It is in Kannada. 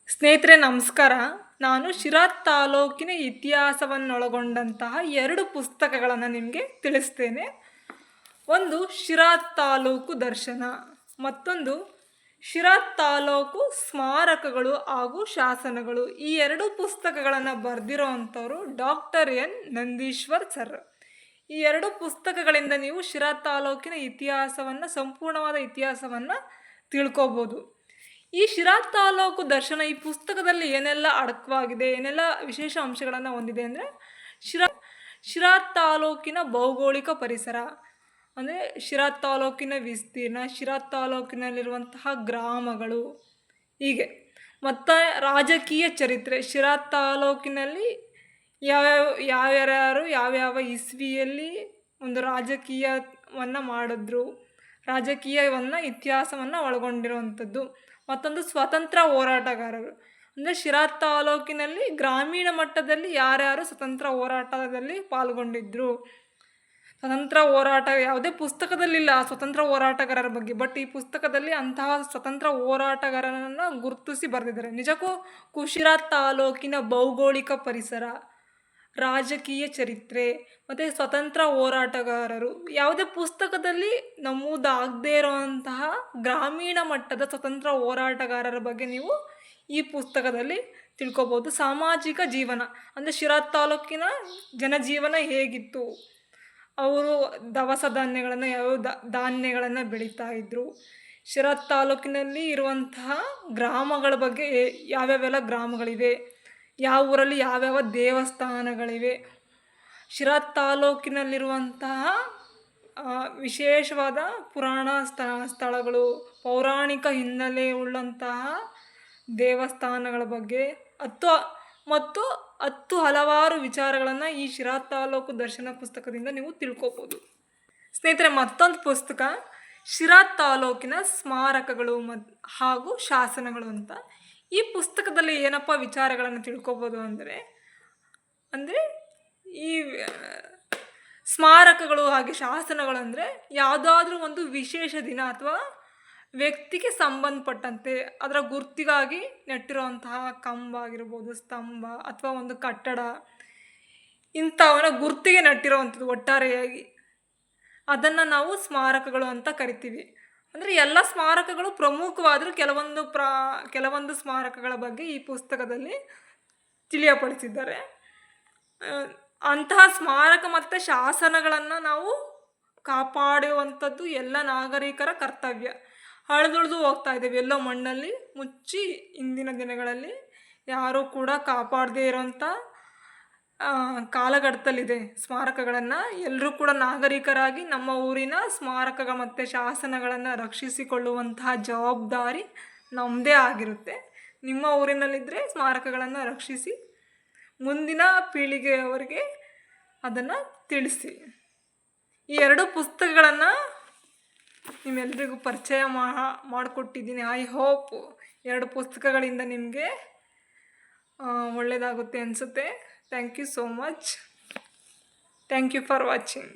ಸ್ನೇಹಿತರೆ ನಮಸ್ಕಾರ. ನಾನು ಶಿರಾ ತಾಲೂಕಿನ ಇತಿಹಾಸವನ್ನೊಳಗೊಂಡಂತಹ 2 ಪುಸ್ತಕಗಳನ್ನು ನಿಮಗೆ ತಿಳಿಸ್ತೇನೆ. ಒಂದು ಶಿರಾ ತಾಲೂಕು ದರ್ಶನ, ಮತ್ತೊಂದು ಶಿರಾ ತಾಲೂಕು ಸ್ಮಾರಕಗಳು ಹಾಗೂ ಶಾಸನಗಳು. ಈ 2 ಪುಸ್ತಕಗಳನ್ನು ಬರೆದಿರೋ ಅಂಥವರು ಡಾಕ್ಟರ್ ಎನ್ ನಂದೀಶ್ವರ್ ಸರ್. ಈ 2 ಪುಸ್ತಕಗಳಿಂದ ನೀವು ಶಿರಾ ತಾಲೂಕಿನ ಇತಿಹಾಸವನ್ನು, ಸಂಪೂರ್ಣವಾದ ಇತಿಹಾಸವನ್ನು ತಿಳ್ಕೊಬೋದು. ಈ ಶಿರಾ ತಾಲೂಕು ದರ್ಶನ ಈ ಪುಸ್ತಕದಲ್ಲಿ ಏನೆಲ್ಲ ಅಡಕವಾಗಿದೆ, ಏನೆಲ್ಲ ವಿಶೇಷ ಅಂಶಗಳನ್ನು ಹೊಂದಿದೆ ಅಂದರೆ, ಶಿರಾ ಶಿರಾ ತಾಲೂಕಿನ ಭೌಗೋಳಿಕ ಪರಿಸರ ಅಂದರೆ ಶಿರಾ ತಾಲೂಕಿನ ವಿಸ್ತೀರ್ಣ, ಶಿರಾ ತಾಲೂಕಿನಲ್ಲಿರುವಂತಹ ಗ್ರಾಮಗಳು, ಹೀಗೆ. ಮತ್ತು ರಾಜಕೀಯ ಚರಿತ್ರೆ, ಶಿರಾ ತಾಲೂಕಿನಲ್ಲಿ ಯಾರ್ಯಾರು ಯಾವ್ಯಾವ ಇಸ್ವಿಯಲ್ಲಿ ಒಂದು ರಾಜಕೀಯವನ್ನು ಮಾಡಿದ್ರು, ರಾಜಕೀಯವನ್ನು ಇತಿಹಾಸವನ್ನು ಒಳಗೊಂಡಿರುವಂಥದ್ದು. ಮತ್ತೊಂದು ಸ್ವತಂತ್ರ ಹೋರಾಟಗಾರರು ಅಂದರೆ ಶಿರಾ ತಾಲೂಕಿನಲ್ಲಿ ಗ್ರಾಮೀಣ ಮಟ್ಟದಲ್ಲಿ ಯಾರ್ಯಾರು ಸ್ವತಂತ್ರ ಹೋರಾಟದಲ್ಲಿ ಪಾಲ್ಗೊಂಡಿದ್ರು. ಸ್ವತಂತ್ರ ಹೋರಾಟ ಯಾವುದೇ ಪುಸ್ತಕದಲ್ಲಿಲ್ಲ ಸ್ವತಂತ್ರ ಹೋರಾಟಗಾರರ ಬಗ್ಗೆ, ಬಟ್ ಈ ಪುಸ್ತಕದಲ್ಲಿ ಅಂತಹ ಸ್ವತಂತ್ರ ಹೋರಾಟಗಾರರನ್ನು ಗುರುತಿಸಿ ಬರೆದಿದ್ದಾರೆ. ನಿಜಕ್ಕೂ ಶಿರಾ ತಾಲೂಕಿನ ಭೌಗೋಳಿಕ ಪರಿಸರ, ರಾಜಕೀಯ ಚರಿತ್ರೆ ಮತ್ತು ಸ್ವತಂತ್ರ ಹೋರಾಟಗಾರರು ಯಾವುದೇ ಪುಸ್ತಕದಲ್ಲಿ ನಮೂದಾಗದೇ ಇರುವಂತಹ ಗ್ರಾಮೀಣ ಮಟ್ಟದ ಸ್ವತಂತ್ರ ಹೋರಾಟಗಾರರ ಬಗ್ಗೆ ನೀವು ಈ ಪುಸ್ತಕದಲ್ಲಿ ತಿಳ್ಕೊಬೋದು. ಸಾಮಾಜಿಕ ಜೀವನ ಅಂದರೆ ಶಿರಾ ತಾಲೂಕಿನ ಜನಜೀವನ ಹೇಗಿತ್ತು, ಅವರು ದವಸ ಧಾನ್ಯಗಳನ್ನು ಯಾವ್ಯಾವ ಧಾನ್ಯಗಳನ್ನು ಬೆಳೀತಾ ಇದ್ದರು, ಶಿರಾ ತಾಲೂಕಿನಲ್ಲಿ ಇರುವಂತಹ ಗ್ರಾಮಗಳ ಬಗ್ಗೆ ಯಾವ್ಯಾವೆಲ್ಲ ಗ್ರಾಮಗಳಿವೆ, ಯಾವ ಊರಲ್ಲಿ ಯಾವ್ಯಾವ ದೇವಸ್ಥಾನಗಳಿವೆ, ಶಿರಾ ತಾಲೂಕಿನಲ್ಲಿರುವಂತಹ ವಿಶೇಷವಾದ ಪುರಾಣ ಸ್ಥಳಗಳು, ಪೌರಾಣಿಕ ಹಿನ್ನೆಲೆ ಉಳ್ಳಂತಹ ದೇವಸ್ಥಾನಗಳ ಬಗ್ಗೆ ಮತ್ತು ಹಲವಾರು ವಿಚಾರಗಳನ್ನು ಈ ಶಿರಾ ತಾಲೂಕು ದರ್ಶನ ಪುಸ್ತಕದಿಂದ ನೀವು ತಿಳ್ಕೊಬೋದು. ಸ್ನೇಹಿತರೆ, ಮತ್ತೊಂದು ಪುಸ್ತಕ ಶಿರಾ ತಾಲೂಕಿನ ಸ್ಮಾರಕಗಳು ಹಾಗೂ ಶಾಸನಗಳು ಅಂತ. ಈ ಪುಸ್ತಕದಲ್ಲಿ ಏನಪ್ಪ ವಿಚಾರಗಳನ್ನು ತಿಳ್ಕೊಬೋದು ಅಂದರೆ ಈ ಸ್ಮಾರಕಗಳು ಹಾಗೆ ಶಾಸನಗಳು ಅಂದರೆ ಯಾವುದಾದ್ರೂ ಒಂದು ವಿಶೇಷ ದಿನ ಅಥವಾ ವ್ಯಕ್ತಿಗೆ ಸಂಬಂಧಪಟ್ಟಂತೆ ಅದರ ಗುರ್ತಿಗಾಗಿ ನೆಟ್ಟಿರುವಂತಹ ಕಂಬ ಆಗಿರ್ಬೋದು, ಸ್ತಂಭ ಅಥವಾ ಒಂದು ಕಟ್ಟಡ, ಇಂಥವನ್ನ ಗುರ್ತಿಗೆ ನೆಟ್ಟಿರುವಂಥದ್ದು ಒಟ್ಟಾರೆಯಾಗಿ ಅದನ್ನು ನಾವು ಸ್ಮಾರಕಗಳು ಅಂತ ಕರಿತೀವಿ. ಅಂದರೆ ಎಲ್ಲ ಸ್ಮಾರಕಗಳು ಪ್ರಮುಖವಾದರೂ ಕೆಲವೊಂದು ಸ್ಮಾರಕಗಳ ಬಗ್ಗೆ ಈ ಪುಸ್ತಕದಲ್ಲಿ ತಿಳಿಯಪಡಿಸಿದ್ದಾರೆ. ಅಂತಹ ಸ್ಮಾರಕ ಮತ್ತು ಶಾಸನಗಳನ್ನು ನಾವು ಕಾಪಾಡುವಂಥದ್ದು ಎಲ್ಲ ನಾಗರಿಕರ ಕರ್ತವ್ಯ. ಅಳಿದುಳಿದು ಹೋಗ್ತಾ ಇದ್ದೇವೆ, ಎಲ್ಲೋ ಮಣ್ಣಲ್ಲಿ ಮುಚ್ಚಿ ಇಂದಿನ ದಿನಗಳಲ್ಲಿ ಯಾರೂ ಕೂಡ ಕಾಪಾಡದೇ ಇರೋಂಥ ಕಾಲಘಟ್ಟದಲ್ಲಿದೆ. ಸ್ಮಾರಕಗಳನ್ನು ಎಲ್ಲರೂ ಕೂಡ ನಾಗರಿಕರಾಗಿ ನಮ್ಮ ಊರಿನ ಸ್ಮಾರಕ ಮತ್ತು ಶಾಸನಗಳನ್ನು ರಕ್ಷಿಸಿಕೊಳ್ಳುವಂತಹ ಜವಾಬ್ದಾರಿ ನಮ್ಮದೇ ಆಗಿರುತ್ತೆ. ನಿಮ್ಮ ಊರಿನಲ್ಲಿದ್ದರೆ ಸ್ಮಾರಕಗಳನ್ನು ರಕ್ಷಿಸಿ ಮುಂದಿನ ಪೀಳಿಗೆಯವರಿಗೆ ಅದನ್ನು ತಿಳಿಸಿ. ಈ 2 ಪುಸ್ತಕಗಳನ್ನು ನಿಮ್ಮೆಲ್ಲರಿಗೂ ಪರಿಚಯ ಮಾಡಿಕೊಟ್ಟಿದ್ದೀನಿ. ಐ ಹೋಪ್ 2 ಪುಸ್ತಕಗಳಿಂದ ನಿಮಗೆ ಒಳ್ಳೆಯದಾಗುತ್ತೆ ಅನಿಸುತ್ತೆ. Thank you so much. Thank you for watching.